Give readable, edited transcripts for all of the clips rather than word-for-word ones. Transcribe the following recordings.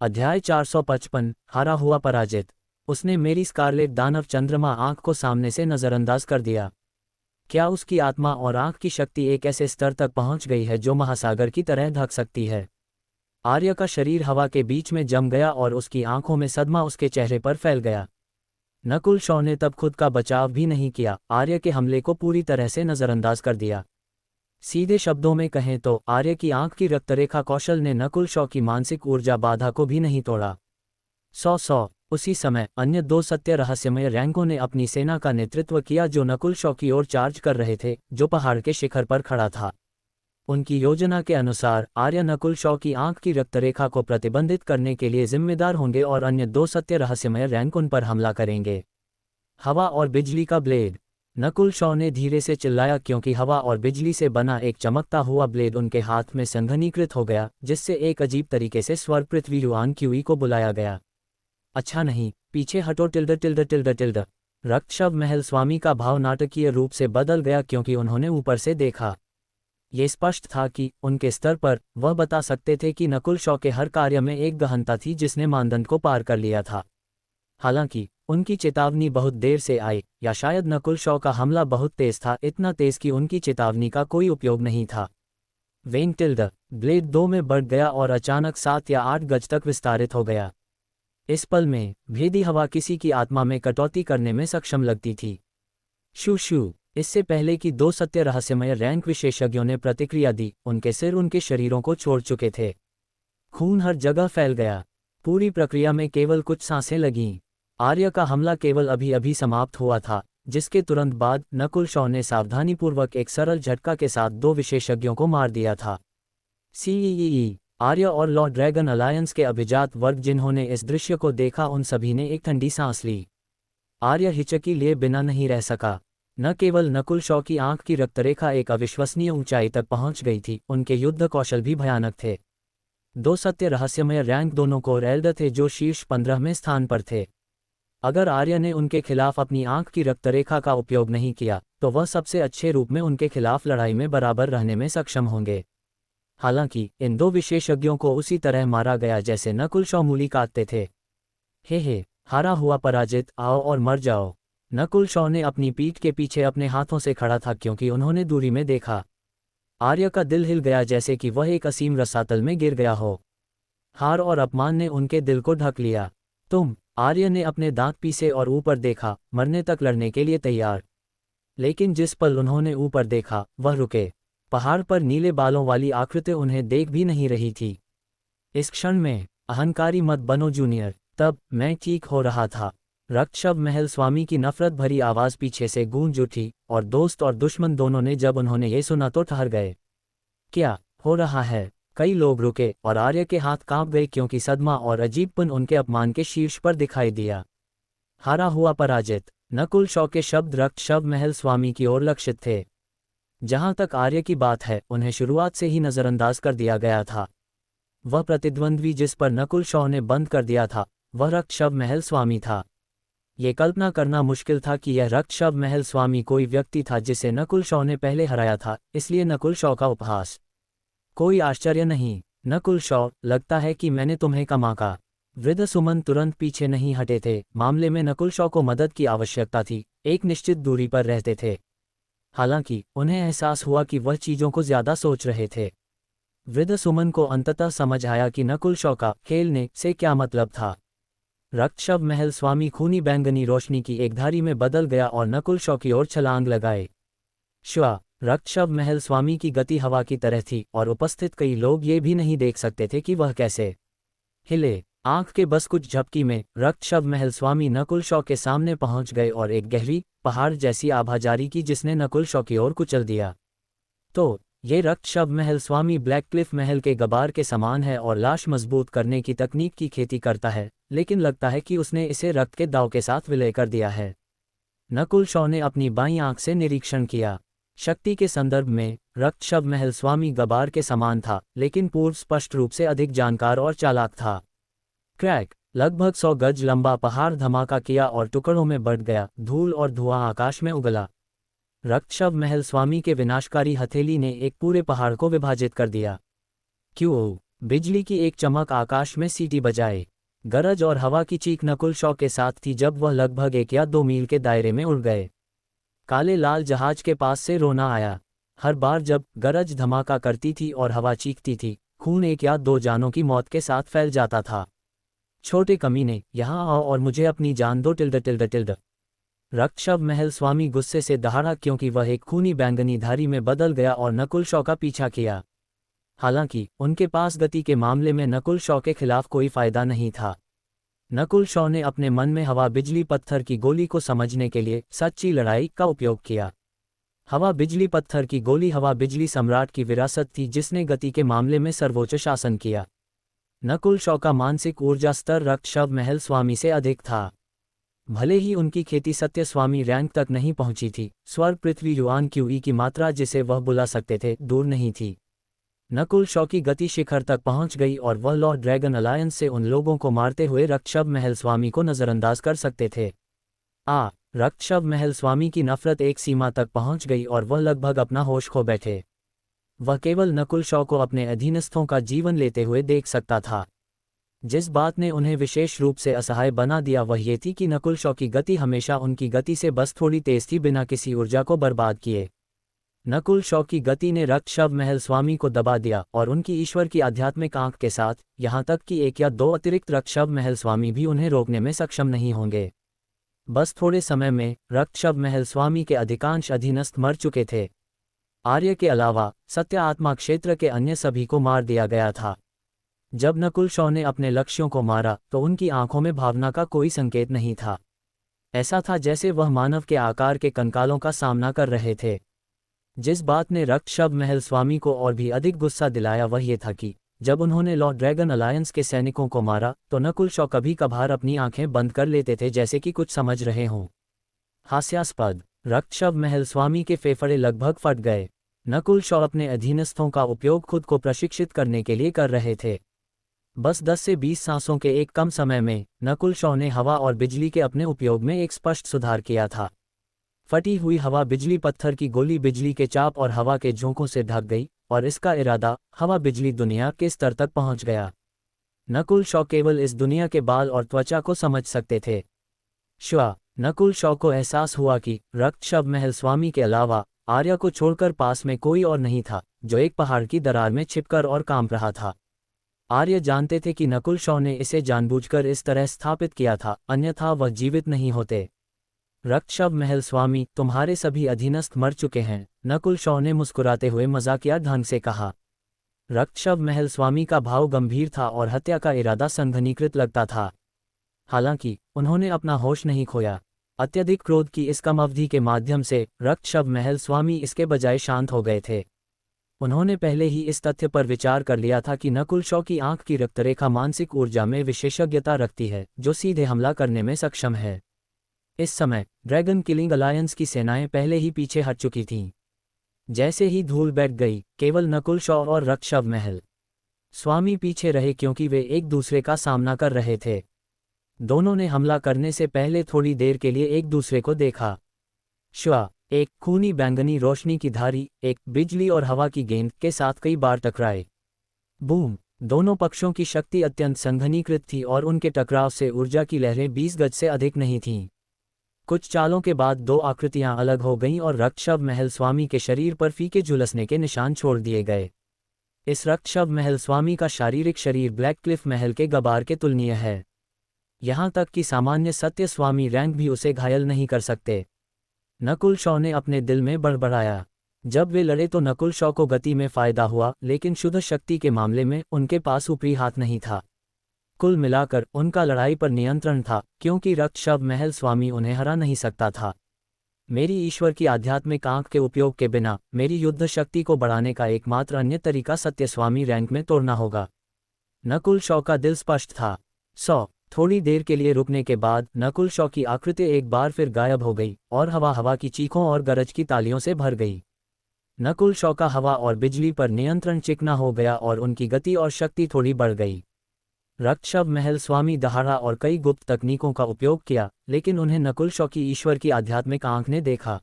अध्याय 455 हारा हुआ पराजित। उसने मेरी स्कारलेट दानव चंद्रमा आंख को सामने से नज़रअंदाज कर दिया। क्या उसकी आत्मा और आंख की शक्ति एक ऐसे स्तर तक पहुंच गई है जो महासागर की तरह ढक सकती है? आर्य का शरीर हवा के बीच में जम गया और उसकी आंखों में सदमा उसके चेहरे पर फैल गया। नकुल शॉ ने तब खुद का बचाव भी नहीं किया, आर्य के हमले को पूरी तरह से नज़रअंदाज कर दिया। सीधे शब्दों में कहें तो आर्य की आंख की रक्तरेखा कौशल ने नकुल शॉ की मानसिक ऊर्जा बाधा को भी नहीं तोड़ा। 100 उसी समय अन्य दो सत्य रहस्यमय रैंकों ने अपनी सेना का नेतृत्व किया जो नकुल शॉ की ओर चार्ज कर रहे थे, जो पहाड़ के शिखर पर खड़ा था। उनकी योजना के अनुसार आर्य नकुल शॉ की आंख की रक्तरेखा को प्रतिबंधित करने के लिए जिम्मेदार होंगे और अन्य दो सत्य रहस्यमय रैंक उन पर हमला करेंगे। हवा और बिजली का ब्लेड। नकुल शॉ ने धीरे से चिल्लाया क्योंकि हवा और बिजली से बना एक चमकता हुआ ब्लेड उनके हाथ में संघनीकृत हो गया, जिससे एक अजीब तरीके से स्वर पृथ्वी युआन क्यूई को बुलाया गया। अच्छा नहीं, पीछे हटो टिल्ड टिल्ड टिल्ड टिल्ड। रक्तशव महल स्वामी का भाव नाटकीय रूप से बदल गया क्योंकि उन्होंने ऊपर से देखा। ये स्पष्ट था कि उनके स्तर पर वह बता सकते थे कि नकुल शॉ के हर कार्य में एक गहनता थी जिसने मानदंड को पार कर लिया था। हालांकि उनकी चेतावनी बहुत देर से आई, या शायद नकुल शॉ का हमला बहुत तेज था, इतना तेज कि उनकी चेतावनी का कोई उपयोग नहीं था। वेन टिल्ड ब्लेड 2 में बढ़ गया और अचानक 7 या 8 गज तक विस्तारित हो गया। इस पल में भेदी हवा किसी की आत्मा में कटौती करने में सक्षम लगती थी। शू शू। इससे पहले कि दो सत्य रहस्यमय रैंक विशेषज्ञों ने प्रतिक्रिया दी, उनके सिर उनके शरीरों को छोड़ चुके थे। खून हर जगह फैल गया। पूरी प्रक्रिया में केवल कुछ सांसें लगीं। आर्य का हमला केवल अभी अभी समाप्त हुआ था, जिसके तुरंत बाद नकुल शॉ ने सावधानीपूर्वक एक सरल झटका के साथ दो विशेषज्ञों को मार दिया था। सीईई आर्य और लॉर्ड ड्रैगन अलायंस के अभिजात वर्ग जिन्होंने इस दृश्य को देखा उन सभी ने एक ठंडी सांस ली। आर्य हिचकी लिए बिना नहीं रह सका। न केवल नकुल शॉ की आंख की रक्तरेखा एक अविश्वसनीय ऊंचाई तक पहुंच गई थी, उनके युद्ध कौशल भी भयानक थे। दो सत्य रहस्यमय रैंक दोनों को रैल्ड थे जो शीर्ष 15वें स्थान पर थे। अगर आर्य ने उनके खिलाफ अपनी आंख की रक्तरेखा का उपयोग नहीं किया तो वह सबसे अच्छे रूप में उनके खिलाफ लड़ाई में बराबर रहने में सक्षम होंगे। हालांकि इन दो विशेषज्ञों को उसी तरह मारा गया जैसे नकुल शॉ मूली काटते थे। हे हारा हुआ पराजित, आओ और मर जाओ। नकुल शॉ ने अपनी पीठ के पीछे अपने हाथों से खड़ा था क्योंकि उन्होंने दूरी में देखा। आर्य का दिल हिल गया जैसे कि वह एक असीम रसातल में गिर गया हो। हार और अपमान ने उनके दिल को ढक लिया। तुम, आर्य ने अपने दांत पीसे और ऊपर देखा, मरने तक लड़ने के लिए तैयार। लेकिन जिस पल उन्होंने ऊपर देखा वह रुके। पहाड़ पर नीले बालों वाली आकृति उन्हें देख भी नहीं रही थी। इस क्षण में अहंकारी मत बनो जूनियर। तब मैं चीख हो रहा था। रक्तशव महल स्वामी की नफरत भरी आवाज पीछे से गूंज उठी, और दोस्त और दुश्मन दोनों ने जब उन्होंने ये सुना तो ठहर गए। क्या हो रहा है? कई लोग रुके और आर्य के हाथ कांप गए क्योंकि सदमा और अजीबपन उनके अपमान के शीर्ष पर दिखाई दिया। हारा हुआ पराजित। नकुल शॉ के शब्द रक्तशव महल स्वामी की ओर लक्षित थे। जहां तक आर्य की बात है, उन्हें शुरुआत से ही नज़रअंदाज कर दिया गया था। वह प्रतिद्वंद्वी जिस पर नकुल शॉ ने बंद कर दिया था वह रक्तशव महल स्वामी था। ये कल्पना करना मुश्किल था कि यह रक्तशव महल स्वामी कोई व्यक्ति था जिसे नकुल शॉ ने पहले हराया था, इसलिए नकुल शॉ का उपहास। कोई आश्चर्य नहीं, नकुल शॉ, लगता है कि मैंने तुम्हें कमा का। वृद्ध सुमन तुरंत पीछे नहीं हटे थे। मामले में नकुल शॉ को मदद की आवश्यकता थी, एक निश्चित दूरी पर रहते थे। हालांकि उन्हें एहसास हुआ कि वह चीज़ों को ज्यादा सोच रहे थे। वृद्ध सुमन को अंततः समझ आया कि नकुल शॉ का खेलने से क्या मतलब था। रक्तशव महल स्वामी खूनी बैंगनी रोशनी की एक धारी में बदल गया और नकुल शॉ की ओर छलांग लगाए। श्वा। रक्तशव महल स्वामी की गति हवा की तरह थी और उपस्थित कई लोग ये भी नहीं देख सकते थे कि वह कैसे हिले। आंख के बस कुछ झपकी में रक्तशव महल स्वामी नकुल शॉ के सामने पहुंच गए और एक गहरी पहाड़ जैसी आभा जारी की जिसने नकुल शॉ की ओर कुचल दिया। तो ये रक्तशव महल स्वामी ब्लैक क्लिफ महल के गबार के समान है और लाश मजबूत करने की तकनीक की खेती करता है, लेकिन लगता है कि उसने इसे रक्त के दाव के साथ विलय कर दिया है। नकुल शॉ ने अपनी बाईं आंख से निरीक्षण किया। शक्ति के संदर्भ में रक्तशव महल स्वामी गबार के समान था, लेकिन पूर्व स्पष्ट रूप से अधिक जानकार और चालाक था। क्रैक। लगभग 100 गज लंबा पहाड़ धमाका किया और टुकड़ों में बढ़ गया। धूल और धुआं आकाश में उगला। रक्तशव महल स्वामी के विनाशकारी हथेली ने एक पूरे पहाड़ को विभाजित कर दिया। क्यों? बिजली की एक चमक आकाश में सीटी बजाए, गरज और हवा की चीख नकुल शॉ के साथ थी जब वह लगभग 1 या 2 मील के दायरे में उड़ गए। काले लाल जहाज के पास से रोना आया। हर बार जब गरज धमाका करती थी और हवा चीखती थी, खून 1 या 2 जानों की मौत के साथ फैल जाता था। छोटे कमीने, यहाँ आओ और मुझे अपनी जान दो टिल्ड टिल्ड टिल्ड। रक्षव महल स्वामी गुस्से से दहाड़ा क्योंकि वह एक खूनी बैंगनी धारी में बदल गया और नकुल शॉ का पीछा किया। हालांकि उनके पास गति के मामले में नकुल शॉ के खिलाफ कोई फायदा नहीं था। नकुल शॉ ने अपने मन में हवा बिजली पत्थर की गोली को समझने के लिए सच्ची लड़ाई का उपयोग किया। हवा बिजली पत्थर की गोली हवा बिजली सम्राट की विरासत थी जिसने गति के मामले में सर्वोच्च शासन किया। नकुल शॉ का मानसिक ऊर्जा स्तर रक्षव महल स्वामी से अधिक था। भले ही उनकी खेती सत्य स्वामी रैंक तक नहीं पहुंची थी, स्वर्ग पृथ्वी युआन क्यूई की मात्रा जिसे वह बुला सकते थे दूर नहीं थी। नकुल शॉ की गति शिखर तक पहुंच गई और वह लॉर्ड ड्रैगन अलायंस से उन लोगों को मारते हुए रक्षव महल स्वामी को नजरअंदाज कर सकते थे। रक्षव महल स्वामी की नफरत एक सीमा तक पहुंच गई और वह लगभग अपना होश खो बैठे। वह केवल नकुल शॉ को अपने अधीनस्थों का जीवन लेते हुए देख सकता था। जिस बात ने उन्हें विशेष रूप से असहाय बना दिया वह ये थी कि नकुल शॉ की गति हमेशा उनकी गति से बस थोड़ी तेज थी, बिना किसी ऊर्जा को बर्बाद किए। नकुल शॉ की गति ने रक्षव महल स्वामी को दबा दिया और उनकी ईश्वर की आध्यात्मिक आंख के साथ, यहाँ तक कि 1 या 2 अतिरिक्त रक्षव महल स्वामी भी उन्हें रोकने में सक्षम नहीं होंगे। बस थोड़े समय में रक्षव महल स्वामी के अधिकांश अधीनस्थ मर चुके थे। आर्य के अलावा सत्य आत्मा क्षेत्र के अन्य सभी को मार दिया गया था। जब नकुल शॉ ने अपने लक्ष्यों को मारा तो उनकी आंखों में भावना का कोई संकेत नहीं था। ऐसा था जैसे वह मानव के आकार के कंकालों का सामना कर रहे थे। जिस बात ने रक्षव महल स्वामी को और भी अधिक गुस्सा दिलाया वह ये था कि जब उन्होंने लॉर्ड ड्रैगन अलायंस के सैनिकों को मारा तो नकुल शॉ कभी कभार अपनी आंखें बंद कर लेते थे जैसे कि कुछ समझ रहे हों। हास्यास्पद, रक्षव महल स्वामी के फेफड़े लगभग फट गए। नकुल शॉ अपने अधीनस्थों का उपयोग खुद को प्रशिक्षित करने के लिए कर रहे थे। बस 10 से 20 सांसों के एक कम समय में नकुल शॉ ने हवा और बिजली के अपने उपयोग में एक स्पष्ट सुधार किया था। फटी हुई हवा बिजली पत्थर की गोली बिजली के चाप और हवा के झोंकों से ढक गई और इसका इरादा हवा बिजली दुनिया के स्तर तक पहुंच गया। नकुल शॉ केवल इस दुनिया के बाल और त्वचा को समझ सकते थे। नकुल शॉ को एहसास हुआ कि रक्षव महल स्वामी के अलावा आर्या को छोड़कर पास में कोई और नहीं था जो एक पहाड़ की दरार में छिपकर और काम रहा था। आर्य जानते थे कि नकुल शॉ ने इसे जानबूझकर इस तरह स्थापित किया था, अन्यथा वह जीवित नहीं होते। रक्षव महल स्वामी, तुम्हारे सभी अधीनस्थ मर चुके हैं, नकुल शॉ ने मुस्कुराते हुए मजाकिया ढंग से कहा। रक्षव महल स्वामी का भाव गंभीर था और हत्या का इरादा संघनीकृत लगता था। हालांकि उन्होंने अपना होश नहीं खोया। अत्यधिक क्रोध की इस कम अवधि के माध्यम से रक्षव महल स्वामी इसके बजाय शांत हो गए थे। उन्होंने पहले ही इस तथ्य पर विचार कर लिया था कि नकुल शॉ की आंख की रक्तरेखा मानसिक ऊर्जा में विशेषज्ञता रखती है जो सीधे हमला करने में सक्षम है। इस समय ड्रैगन किलिंग अलायंस की सेनाएं पहले ही पीछे हट चुकी थीं। जैसे ही धूल बैठ गई, केवल नकुल शॉ और रक्षव महल स्वामी पीछे रहे क्योंकि वे एक दूसरे का सामना कर रहे थे। दोनों ने हमला करने से पहले थोड़ी देर के लिए एक दूसरे को देखा। एक खूनी बैंगनी रोशनी की धारी एक बिजली और हवा की गेंद के साथ कई बार टकराए। बूम! दोनों पक्षों की शक्ति अत्यंत संघनीकृत थी और उनके टकराव से ऊर्जा की लहरें 20 गज से अधिक नहीं थीं। कुछ चालों के बाद 2 आकृतियां अलग हो गईं और रक्षव महल स्वामी के शरीर पर फीके झुलसने के निशान छोड़ दिए गए। इस रक्षव महल स्वामी का शारीरिक शरीर ब्लैक क्लिफ महल के गबार के तुलनीय है। यहाँ तक कि सामान्य सत्य स्वामी रैंक भी उसे घायल नहीं कर सकते। नकुल शॉ ने अपने दिल में बड़बड़ाया। जब वे लड़े तो नकुल शॉ को गति में फायदा हुआ, लेकिन शुद्ध शक्ति के मामले में उनके पास ऊपरी हाथ नहीं था। कुल मिलाकर उनका लड़ाई पर नियंत्रण था, क्योंकि रक्षव महल स्वामी उन्हें हरा नहीं सकता था। मेरी ईश्वर की आध्यात्मिक आंख के उपयोग के बिना मेरी युद्ध शक्ति को बढ़ाने का एकमात्र अन्य तरीका सत्य स्वामी रैंक में तोड़ना होगा। नकुल शॉ का दिल स्पष्ट था। थोड़ी देर के लिए रुकने के बाद नकुल शॉ की आकृति एक बार फिर गायब हो गई और हवा की चीखों और गरज की तालियों से भर गई। नकुल शॉ का हवा और बिजली पर नियंत्रण चिकना हो गया और उनकी गति और शक्ति थोड़ी बढ़ गई। रक्षव महल स्वामी दहाड़ा और कई गुप्त तकनीकों का उपयोग किया, लेकिन उन्हें नकुल शॉ की ईश्वर की आध्यात्मिक आंख ने देखा।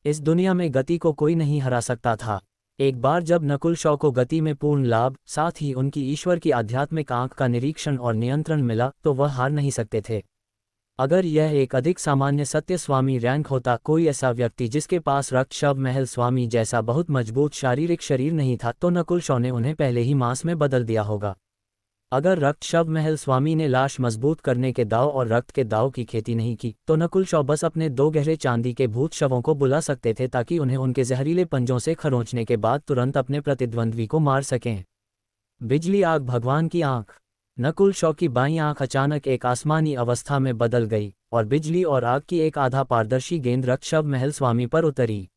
इस दुनिया में गति को कोई नहीं हरा सकता था। एक बार जब नकुल शॉ को गति में पूर्ण लाभ, साथ ही उनकी ईश्वर की आध्यात्मिक आंख का निरीक्षण और नियंत्रण मिला, तो वह हार नहीं सकते थे। अगर यह एक अधिक सामान्य सत्य स्वामी रैंक होता, कोई ऐसा व्यक्ति जिसके पास रक्षभ महल स्वामी जैसा बहुत मजबूत शारीरिक शरीर नहीं था, तो नकुल शॉ ने उन्हें पहले ही मांस में बदल दिया होगा। अगर रक्षभ महल स्वामी ने लाश मजबूत करने के दाव और रक्त के दाव की खेती नहीं की, तो नकुल शॉ बस अपने 2 गहरे चांदी के भूत शवों को बुला सकते थे ताकि उन्हें उनके जहरीले पंजों से खरोंचने के बाद तुरंत अपने प्रतिद्वंद्वी को मार सकें। बिजली आग भगवान की आंख। नकुल शॉ की बाईं आंख अचानक एक आसमानी अवस्था में बदल गई और बिजली और आग की एक आधा पारदर्शी गेंद रक्षभ महल स्वामी पर उतरी।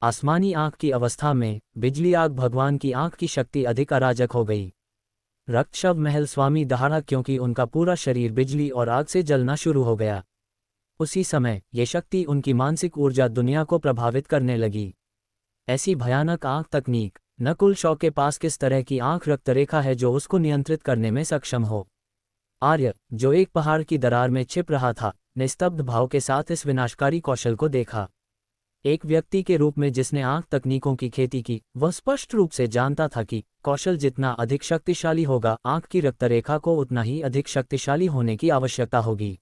आसमानी आंख की अवस्था में बिजली आग भगवान की आंख की शक्ति अधिक अराजक हो गई। रक्षभ महल स्वामी दहाड़ा क्योंकि उनका पूरा शरीर बिजली और आग से जलना शुरू हो गया। उसी समय ये शक्ति उनकी मानसिक ऊर्जा दुनिया को प्रभावित करने लगी। ऐसी भयानक आंख तकनीक। नकुल शॉ के पास किस तरह की आंख रक्तरेखा है जो उसको नियंत्रित करने में सक्षम हो? आर्य, जो एक पहाड़ की दरार में छिप रहा था, ने स्तब्ध भाव के साथ इस विनाशकारी कौशल को देखा। एक व्यक्ति के रूप में जिसने आंख तकनीकों की खेती की, वह स्पष्ट रूप से जानता था कि कौशल जितना अधिक शक्तिशाली होगा, आंख की रक्तरेखा को उतना ही अधिक शक्तिशाली होने की आवश्यकता होगी।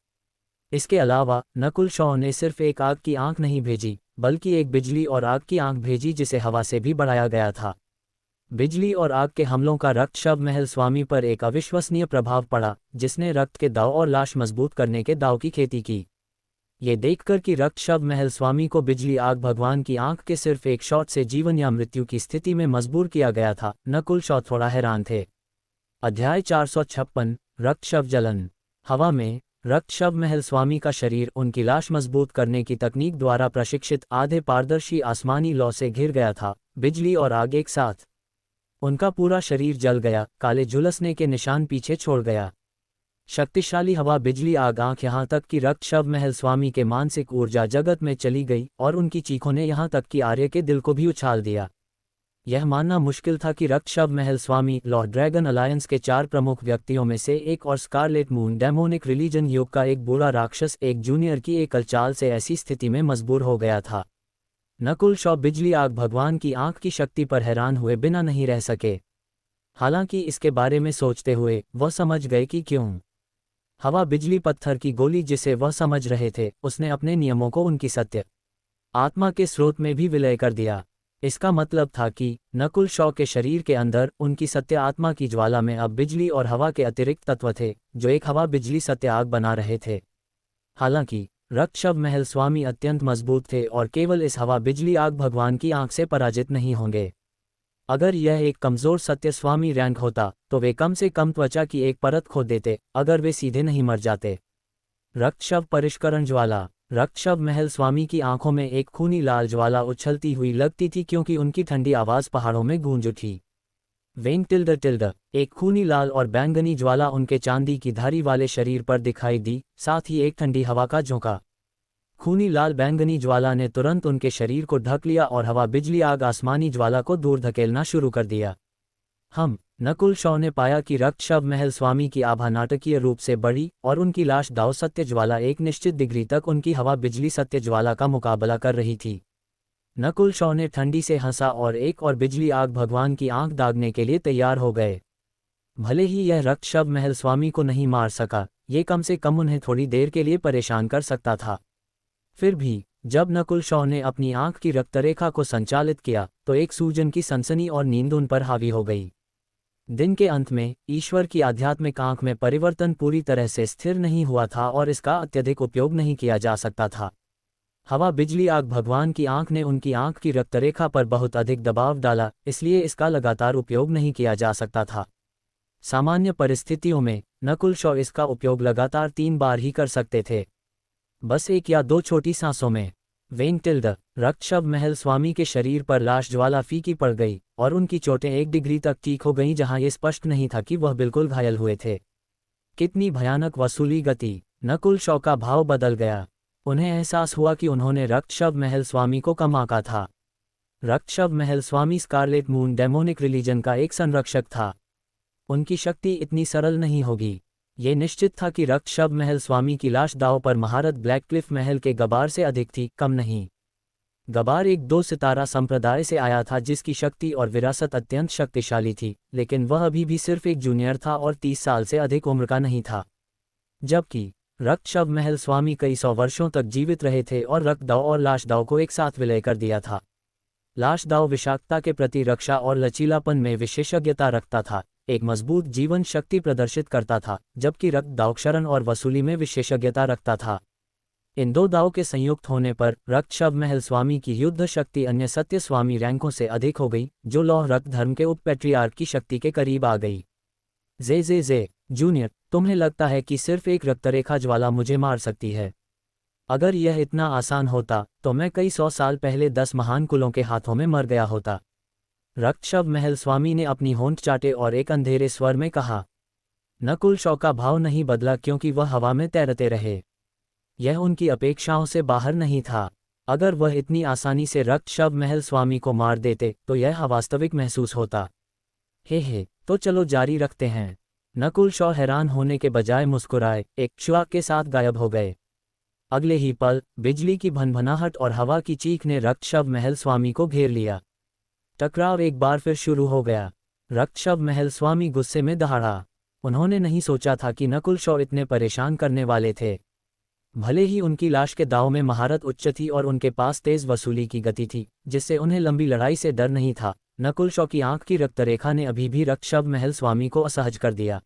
इसके अलावा नकुल शॉ ने सिर्फ एक आग की आंख नहीं भेजी, बल्कि एक बिजली और आग की आंख भेजी जिसे हवा से भी बढ़ाया गया था। बिजली और आग के हमलों का रक्षभ महल स्वामी पर एक अविश्वसनीय प्रभाव पड़ा, जिसने रक्त के दाव और लाश मजबूत करने के दाव की खेती की। ये देखकर कि रक्षभ महल स्वामी को बिजली आग भगवान की आंख के सिर्फ एक शॉट से जीवन या मृत्यु की स्थिति में मजबूर किया गया था, नकुल शॉ थोड़ा हैरान थे। अध्याय 456 रक्षभ जलन। हवा में रक्षभ महल स्वामी का शरीर उनकी लाश मजबूत करने की तकनीक द्वारा प्रशिक्षित आधे पारदर्शी आसमानी लौ से घिर गया था। बिजली और आग एक साथ, उनका पूरा शरीर जल गया, काले झुलसने के निशान पीछे छोड़ गया। शक्तिशाली हवा, बिजली, आग, आंख, यहाँ तक कि रक्षभ महल स्वामी के मानसिक ऊर्जा जगत में चली गई और उनकी चीखों ने यहाँ तक कि आर्य के दिल को भी उछाल दिया। यह मानना मुश्किल था कि रक्षभ महल स्वामी लॉर्ड ड्रैगन अलायंस के 4 प्रमुख व्यक्तियों में से एक और स्कारलेट मून डेमोनिक रिलीजन युग का एक बूढ़ा राक्षस एक जूनियर की एकल चाल से ऐसी स्थिति में मजबूर हो गया था। नकुल शॉ बिजली आग भगवान की आंख की शक्ति पर हैरान हुए बिना नहीं रह सके। हालांकि इसके बारे में सोचते हुए वह समझ गए कि क्यों। हवा, बिजली, पत्थर की गोली जिसे वह समझ रहे थे, उसने अपने नियमों को उनकी सत्य आत्मा के स्रोत में भी विलय कर दिया। इसका मतलब था कि नकुल शॉ के शरीर के अंदर उनकी सत्य आत्मा की ज्वाला में अब बिजली और हवा के अतिरिक्त तत्व थे, जो एक हवा बिजली सत्य आग बना रहे थे। हालांकि रक्षभ महल स्वामी अत्यंत मजबूत थे और केवल इस हवा बिजली आग भगवान की आंख से पराजित नहीं होंगे। अगर यह एक कमजोर सत्य स्वामी रैंक होता, तो वे कम से कम त्वचा की एक परत खो देते, अगर वे सीधे नहीं मर जाते। रक्षभ परिष्करण ज्वाला। रक्षभ महल स्वामी की आंखों में एक खूनी लाल ज्वाला उछलती हुई लगती थी क्योंकि उनकी ठंडी आवाज पहाड़ों में गूंज उठी। वेंग टिल्ड टिल्ड। एक खूनी लाल और बैंगनी ज्वाला उनके चांदी की धारी वाले शरीर पर दिखाई दी, साथ ही एक ठंडी हवा का झोंका। खूनी लाल बैंगनी ज्वाला ने तुरंत उनके शरीर को ढक लिया और हवा बिजली आग आसमानी ज्वाला को दूर धकेलना शुरू कर दिया। नकुल शॉ ने पाया कि रक्षभ महल स्वामी की आभा नाटकीय रूप से बढ़ी और उनकी लाश दाव सत्य ज्वाला एक निश्चित डिग्री तक उनकी हवा बिजली सत्य ज्वाला का मुकाबला कर रही थी। नकुल शॉ ने ठंडी से हंसा और एक और बिजली आग भगवान की आंख दागने के लिए तैयार हो गए। भले ही यह रक्षभ महल स्वामी को नहीं मार सका, ये कम से कम उन्हें थोड़ी देर के लिए परेशान कर सकता था। फिर भी जब नकुल शॉ ने अपनी आंख की रक्तरेखा को संचालित किया, तो एक सूजन की सनसनी और नींद उन पर हावी हो गई। दिन के अंत में ईश्वर की आध्यात्मिक आंख में परिवर्तन पूरी तरह से स्थिर नहीं हुआ था और इसका अत्यधिक उपयोग नहीं किया जा सकता था। हवा बिजली आग भगवान की आंख ने उनकी आंख की रक्तरेखा पर बहुत अधिक दबाव डाला, इसलिए इसका लगातार उपयोग नहीं किया जा सकता था। सामान्य परिस्थितियों में नकुल शॉ इसका उपयोग लगातार 3 बार ही कर सकते थे, बस 1 या 2 छोटी सांसों में। वेंग टिल्ड। रक्षभ महल स्वामी के शरीर पर लाश ज्वाला फीकी पड़ गई और उनकी चोटें 1 डिग्री तक ठीक हो गईं, जहां यह स्पष्ट नहीं था कि वह बिल्कुल घायल हुए थे। कितनी भयानक वसूली गति। नकुल शॉ का भाव बदल गया। उन्हें एहसास हुआ कि उन्होंने रक्षभ महल स्वामी को कम आंका था। रक्षभ महल स्वामी स्कारलेट मून डेमोनिक रिलीजन का एक संरक्षक था। उनकी शक्ति इतनी सरल नहीं होगी। ये निश्चित था कि रक्षभ महल स्वामी की लाश दांव पर महारत ब्लैक क्लिफ महल के गबार से अधिक थी, कम नहीं। गबार एक 2 सितारा संप्रदाय से आया था जिसकी शक्ति और विरासत अत्यंत शक्तिशाली थी, लेकिन वह अभी भी सिर्फ एक जूनियर था और 30 साल से अधिक उम्र का नहीं था। जबकि रक्तशव महल स्वामी कई 100 वर्षों तक जीवित रहे थे और रक्तदाव और लाशदाव को एक साथ विलय कर दिया था। लाशदाव विषाक्तता के प्रति रक्षा और लचीलापन में विशेषज्ञता रखता था, एक मजबूत जीवन शक्ति प्रदर्शित करता था, जबकि रक्तदाव क्षरण और वसूली में विशेषज्ञता रखता था। इन दो दाव के संयुक्त होने पर रक्तशव महल स्वामी की युद्ध शक्ति अन्य सत्य स्वामी रैंकों से अधिक हो गई, जो लौह रक्त धर्म के उपपेट्रियार्क की शक्ति के करीब आ गई। जे जूनियर, तुम्हें लगता है कि सिर्फ एक रक्तरेखा ज्वाला मुझे मार सकती है? अगर यह इतना आसान होता तो मैं कई 100 साल पहले 10 महान कुलों के हाथों में मर गया होता। रक्तशव महल स्वामी ने अपनी होंठ चाटे और एक अंधेरे स्वर में कहा। नकुल शॉ का भाव नहीं बदला क्योंकि वह हवा में तैरते रहे। यह उनकी अपेक्षाओं से बाहर नहीं था। अगर वह इतनी आसानी से रक्तशव महल स्वामी को मार देते तो यह अवास्तविक महसूस होता। हे, तो चलो जारी रखते हैं। नकुल शॉ हैरान होने के बजाय मुस्कुराए, एक श्वास के साथ गायब हो गए। अगले ही पल बिजली की भनभनाहट और हवा की चीख ने रक्तशव महल स्वामी को घेर लिया। टकराव एक बार फिर शुरू हो गया। रक्तशव महल स्वामी गुस्से में दहाड़ा। उन्होंने नहीं सोचा था कि नकुल शॉ इतने परेशान करने वाले थे। भले ही उनकी लाश के दांव में महारत उच्च थी और उनके पास तेज वसूली की गति थी, जिससे उन्हें लंबी लड़ाई से डर नहीं था, नकुल शॉ की आंख की रक्तरेखा ने अभी भी रक्तशव महल स्वामी को असहज कर दिया।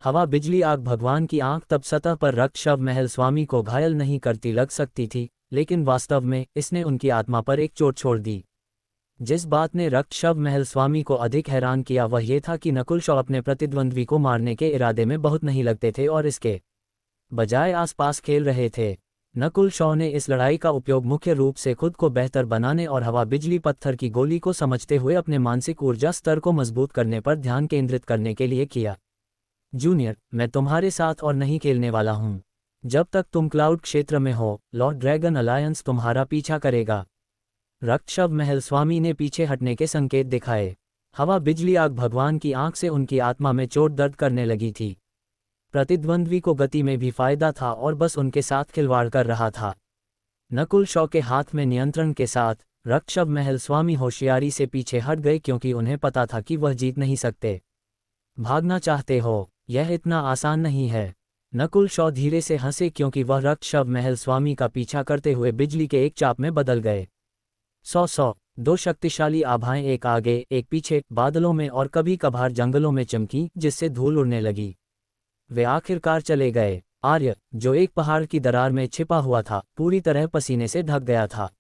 हवा बिजली आग भगवान की आंख तब सतह पर रक्तशव महल स्वामी को घायल नहीं करती लग सकती थी, लेकिन वास्तव में इसने उनकी आत्मा पर एक चोट छोड़ दी। जिस बात ने रक्तशव महल स्वामी को अधिक हैरान किया वह ये था कि नकुल शॉ अपने प्रतिद्वंद्वी को मारने के इरादे में बहुत नहीं लगते थे और इसके बजाय आसपास खेल रहे थे। नकुल शॉ ने इस लड़ाई का उपयोग मुख्य रूप से खुद को बेहतर बनाने और हवा बिजली पत्थर की गोली को समझते हुए अपने मानसिक ऊर्जा स्तर को मजबूत करने पर ध्यान केंद्रित करने के लिए किया। जूनियर, मैं तुम्हारे साथ और नहीं खेलने वाला हूं। जब तक तुम क्लाउड क्षेत्र में हो, लॉर्ड ड्रैगन अलायंस तुम्हारा पीछा करेगा। रक्तशव महल स्वामी ने पीछे हटने के संकेत दिखाए। हवा बिजली आग भगवान की आंख से उनकी आत्मा में चोट दर्द करने लगी थी। प्रतिद्वंद्वी को गति में भी फायदा था और बस उनके साथ खिलवाड़ कर रहा था। नकुल शॉ के हाथ में नियंत्रण के साथ रक्तशव महल स्वामी होशियारी से पीछे हट गए क्योंकि उन्हें पता था कि वह जीत नहीं सकते। भागना चाहते हो? यह इतना आसान नहीं है। नकुल शॉ धीरे से हंसे क्योंकि वह रक्तशव महल स्वामी का पीछा करते हुए बिजली के एक चाप में बदल गए। 100 दो शक्तिशाली आभाएं एक आगे एक पीछे बादलों में और कभी कभार जंगलों में चमकी, जिससे धूल उड़ने लगी। वे आखिरकार चले गए। आर्य, जो एक पहाड़ की दरार में छिपा हुआ था, पूरी तरह पसीने से ढक गया था।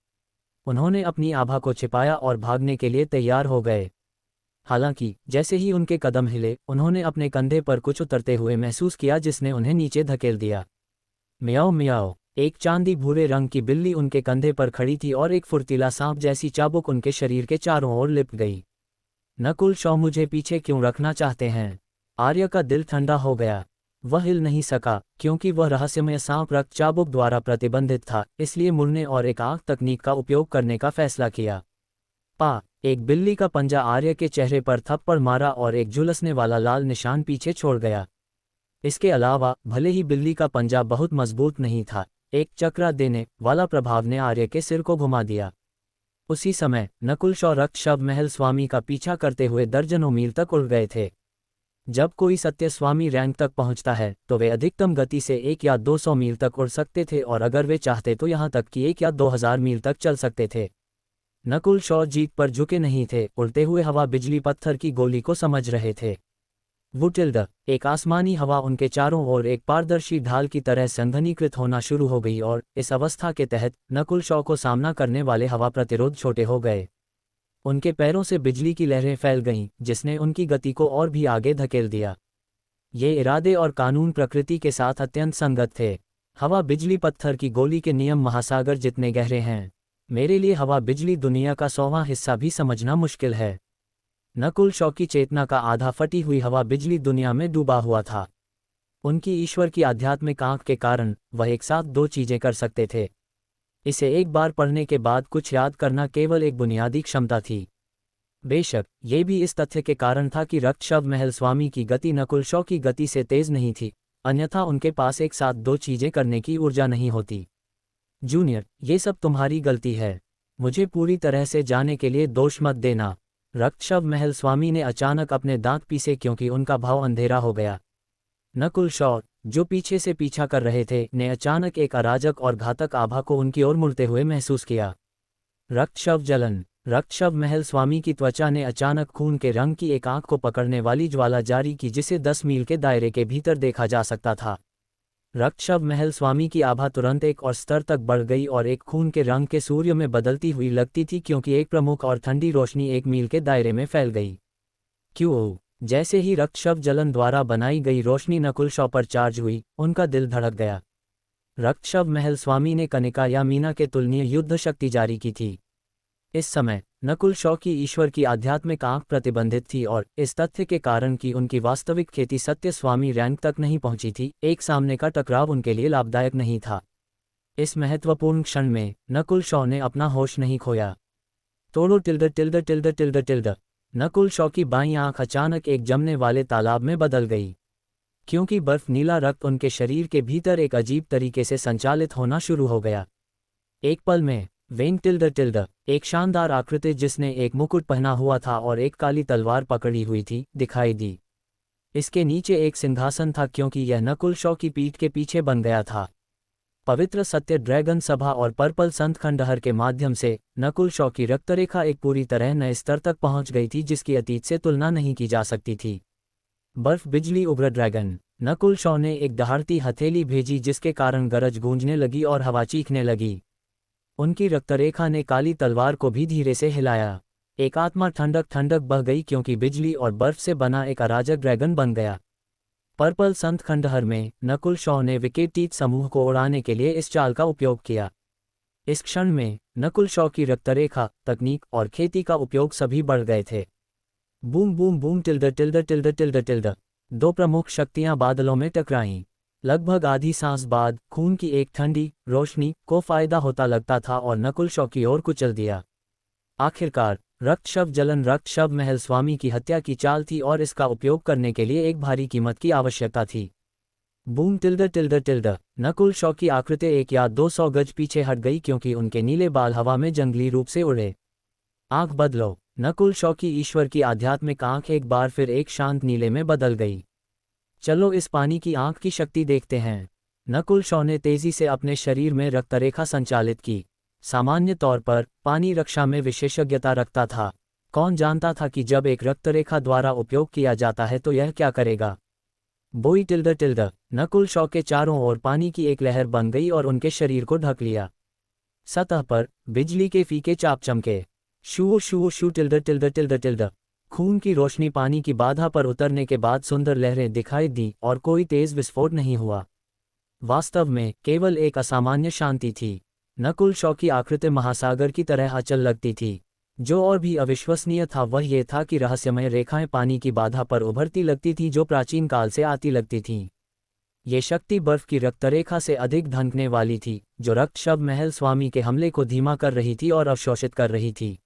उन्होंने अपनी आभा को छिपाया और भागने के लिए तैयार हो गए। हालांकि जैसे ही उनके कदम हिले, उन्होंने अपने कंधे पर कुछ उतरते हुए महसूस किया जिसने उन्हें नीचे धकेल दिया। मियाओ मियाओ, एक चांदी भूरे रंग की बिल्ली उनके कंधे पर खड़ी थी और एक फुर्तीला सांप जैसी चाबुक उनके शरीर के चारों ओर लिपट गई। नकुल शॉ, मुझे पीछे क्यों रखना चाहते हैं? आर्य का दिल ठंडा हो गया। वह हिल नहीं सका क्योंकि वह रहस्यमय सांप रक्त चाबुक द्वारा प्रतिबंधित था, इसलिए मुड़ने और एक आंख तकनीक का उपयोग करने का फैसला किया। एक बिल्ली का पंजा आर्य के चेहरे पर थप्पड़ मारा और एक झुलसने वाला लाल निशान पीछे छोड़ गया। इसके अलावा भले ही बिल्ली का पंजा बहुत मजबूत नहीं था, एक चकरा देने वाला प्रभाव ने आर्य के सिर को घुमा दिया। उसी समय नकुल शॉ रक्तशव महल स्वामी का पीछा करते हुए दर्जनों मील तक उड़ गए थे। जब कोई सत्य स्वामी रैंक तक पहुंचता है तो वे अधिकतम गति से 1 या 200 मील तक उड़ सकते थे और अगर वे चाहते तो यहां तक कि 1 या 2000 मील तक चल सकते थे। नकुल शॉ जीत पर झुके नहीं थे, उड़ते हुए हवा बिजली पत्थर की गोली को समझ रहे थे। वुटिल्ड, एक आसमानी हवा उनके चारों ओर एक पारदर्शी ढाल की तरह संघनीकृत होना शुरू हो गई और इस अवस्था के तहत नकुल शॉ को सामना करने वाले हवा प्रतिरोध छोटे हो गए। उनके पैरों से बिजली की लहरें फैल गईं, जिसने उनकी गति को और भी आगे धकेल दिया। ये इरादे और कानून प्रकृति के साथ अत्यंत संगत थे। हवा बिजली पत्थर की गोली के नियम महासागर जितने गहरे हैं। मेरे लिए हवा बिजली दुनिया का 100वां हिस्सा भी समझना मुश्किल है। नकुल शॉ की चेतना का आधा फटी हुई हवा बिजली दुनिया में डूबा हुआ था। उनकी ईश्वर की आध्यात्मिक आंख के कारण वह एक साथ दो चीजें कर सकते थे। इसे एक बार पढ़ने के बाद कुछ याद करना केवल एक बुनियादी क्षमता थी। बेशक ये भी इस तथ्य के कारण था कि रक्तशव महल स्वामी की गति नकुल शॉ की गति से तेज नहीं थी, अन्यथा उनके पास एक साथ दो चीजें करने की ऊर्जा नहीं होती। जूनियर, ये सब तुम्हारी गलती है। मुझे पूरी तरह से जाने के लिए दोष मत देना। रक्तशव महल स्वामी ने अचानक अपने दांत पीसे क्योंकि उनका भाव अंधेरा हो गया। नकुल शॉ, जो पीछे से पीछा कर रहे थे, ने अचानक एक अराजक और घातक आभा को उनकी ओर मुड़ते हुए महसूस किया। रक्तशव जलन। रक्तशव महल स्वामी की त्वचा ने अचानक खून के रंग की एक आंख को पकड़ने वाली ज्वाला जारी की जिसे 10 मील के दायरे के भीतर देखा जा सकता था। रक्तशव महल स्वामी की आभा तुरंत एक और स्तर तक बढ़ गई और एक खून के रंग के सूर्य में बदलती हुई लगती थी क्योंकि एक प्रमुख और ठंडी रोशनी 1 मील के दायरे में फैल गई। क्यों? जैसे ही रक्तशव जलन द्वारा बनाई गई रोशनी नकुल शॉ पर चार्ज हुई, उनका दिल धड़क गया। रक्तशव महल स्वामी ने कनिका या मीना के तुलनीय युद्ध शक्ति जारी की थी। इस समय नकुल शॉ की ईश्वर की आध्यात्मिक आंख प्रतिबंधित थी और इस तथ्य के कारण कि उनकी वास्तविक खेती सत्य स्वामी रैंक तक नहीं पहुंची थी, एक सामने का टकराव उनके लिए लाभदायक नहीं था। इस महत्वपूर्ण क्षण में नकुल शॉ ने अपना होश नहीं खोया। तोड़ो tilde tilde tilde tilde tilde. Nakul Shaw की बाईं आंख अचानक एक जमने वाले तालाब में बदल गई, क्योंकि बर्फ नीला रक्त उनके शरीर के भीतर एक अजीब तरीके से संचालित होना शुरू हो गया। एक पल में वेंग टिल्ड टिल्ड, एक शानदार आकृति जिसने एक मुकुट पहना हुआ था और एक काली तलवार पकड़ी हुई थी, दिखाई दी। इसके नीचे एक सिंहासन था क्योंकि यह नकुल शॉ की पीठ के पीछे बन गया था। पवित्र सत्य ड्रैगन सभा और पर्पल संत खंडहर के माध्यम से नकुल शॉ की रक्तरेखा एक पूरी तरह नए स्तर तक पहुंच गई थी जिसकी अतीत से तुलना नहीं की जा सकती थी। बर्फ बिजली उग्र ड्रैगन। नकुल शॉ ने एक दहाड़ती हथेली भेजी जिसके कारण गरज गूंजने लगी और हवा चीखने लगी। उनकी रक्तरेखा ने काली तलवार को भी धीरे से हिलाया। एक आत्मा ठंडक ठंडक बह गई क्योंकि बिजली और बर्फ से बना एक अराजक ड्रैगन बन गया। पर्पल संत खंडहर में नकुल शॉ ने विकेटीत समूह को उड़ाने के लिए इस चाल का उपयोग किया। इस क्षण में नकुल शॉ की रक्तरेखा, तकनीक और खेती का उपयोग सभी बढ़ गए थे। Boom boom boom tilde tilde tilde tilde tilde. दो प्रमुख शक्तियां बादलों में टकराईं। लगभग आधी सांस बाद खून की एक ठंडी रोशनी को फायदा होता लगता था और नकुल शॉ की ओर कुचल दिया। आखिरकार रक्तशव जलन रक्तशव महल स्वामी की हत्या की चाल थी और इसका उपयोग करने के लिए एक भारी कीमत की आवश्यकता थी। Boom tilde tilde tilde. Nakul Shaw की आकृति 1 या 200 गज पीछे हट गई क्योंकि उनके नीले बाल हवा में जंगली रूप से उड़े। आंख बदलो। नकुल शॉ की ईश्वर की आध्यात्मिक आंख एक बार फिर एक शांत नीले में बदल गई। चलो इस पानी की आंख की शक्ति देखते हैं। नकुल शॉ ने तेजी से अपने शरीर में रक्तरेखा संचालित की। सामान्य तौर पर पानी रक्षा में विशेषज्ञता रखता था। कौन जानता था कि जब एक रक्तरेखा द्वारा उपयोग किया जाता है तो यह क्या करेगा। बोई टिल्ड टिल्ड। नकुल शॉ के चारों ओर पानी की एक लहर बन गई और उनके शरीर को ढक लिया। सतह पर बिजली के फीके चाप चमके। शू शू शू टिल्ड टिल्ड टिल्ड टिल्ड। खून की रोशनी पानी की बाधा पर उतरने के बाद सुंदर लहरें दिखाई दी और कोई तेज विस्फोट नहीं हुआ। वास्तव में केवल एक असामान्य शांति थी। नकुल शॉ की आकृति महासागर की तरह अचल लगती थी। जो और भी अविश्वसनीय था वह यह था कि रहस्यमय रेखाएं पानी की बाधा पर उभरती लगती थीं जो प्राचीन काल से आती लगती थीं। ये शक्ति बर्फ की रक्तरेखा से अधिक धंकने वाली थी, जो रक्तशव महल स्वामी के हमले को धीमा कर रही थी और अवशोषित कर रही थी।